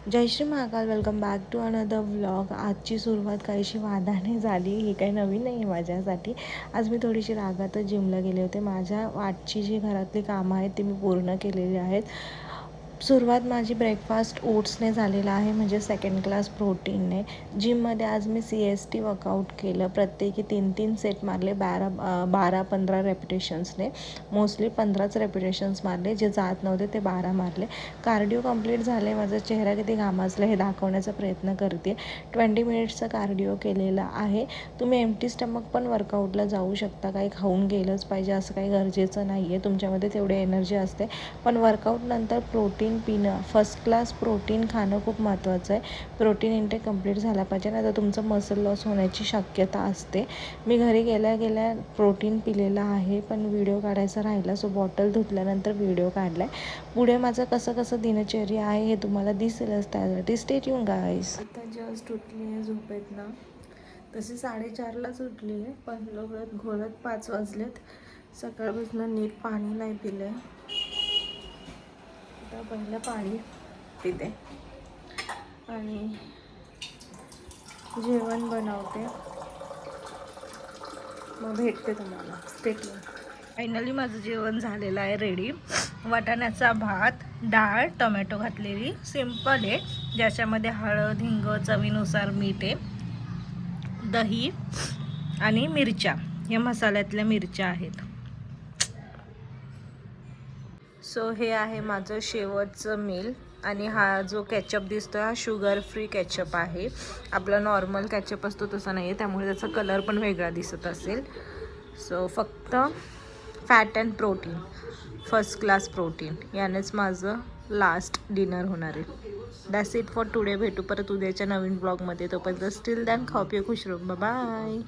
Jai Shri Mahakal. Welcome back to another vlog. आजची सुरुवात काहीशी वादाने झाली. ही काही नवीन नाही आहे माझ्यासाठी. आज मी थोडीशी रागातच जिमला गेले होते. माझ्या वाटची जी घरातली कामं आहेत ती मी पूर्ण केलेली आहेत. सुरुवात माझी ब्रेकफास्ट ओट्सने झालेला आहे, म्हणजे सेकंड क्लास प्रोटीनने. जिममध्ये आज मी CST वर्कआउट केलं. प्रत्येकी 3-3 सेट मारले. 12-15 रेपिटेशन्सने. मोस्टली 15च रेपिटेशन्स मारले. जे जात नव्हते ते 12 मारले. कार्डिओ कंप्लीट झाले. माझा चेहरा किती घामाचला हे दाखवण्याचा प्रयत्न करते. 20 मिनिट्सचा कार्डिओ केलेला आहे. तुम्ही एम्प्टी स्टमक पण वर्कआउटला जाऊ शकता. काही खाऊन गेलंच पाहिजे असं काही गरजेचं नाही आहे. तुमच्यामध्ये तेवढी एनर्जी असते, पण वर्कआउटनंतर प्रोटीन पिणं, फर्स्ट क्लास प्रोटीन खाणं खूप महत्त्वाचं आहे. प्रोटीन इंटेक कंप्लीट झाला पाहिजे, नाही तर तुमचं मसल लॉस होण्याची शक्यता असते. मी घरी गेल्या प्रोटीन पिलेलं आहे, पण व्हिडिओ काढायचा राहिला, सो बॉटल धुतल्यानंतर व्हिडिओ काढला आहे. पुढे माझं कसं दिनचर्या आहे हे तुम्हाला दिसेलच. त्यासाठी स्टे ट्यून गाईज. आता जस्ट उठली आहे झोपेतनं. तशी 4:30लाच उठली आहे, पण लोकत घोलत 5 वाजलेत. सकाळपासून नीट पाणी नाही पिलं आहे. आता पहिलं पाणी पिते आणि जेवण बनवते, मग भेटते तुम्हाला. स्टेट. फायनली माझं जेवण झालेलं आहे, रेडी. वाटाण्याचा भात, डाळ, टोमॅटो घातलेली, सिंपल आहे, ज्याच्यामध्ये हळद, हिंग, चवीनुसार मीठ आहे, दही आणि मिरच्या. या मसाल्यातल्या मिरच्या आहेत. सो हे आहे माझं शेवटचं मील. आणि हा जो कॅचअप दिसतो हा शुगर फ्री कॅचअप आहे. आपला नॉर्मल कॅचअप असतो तसा नाही आहे, त्यामुळे त्याचा कलर पण वेगळा दिसत असेल. सो फक्त fat and protein, first class protein, यानेच माझं लास्ट डिनर होणार आहे. That's it for today. भेटू परत उद्याच्या नवीन ब्लॉगमध्ये. तोपर्यंत स्टिल दॅन खाऊ पिऊ खुश राहू. बाय.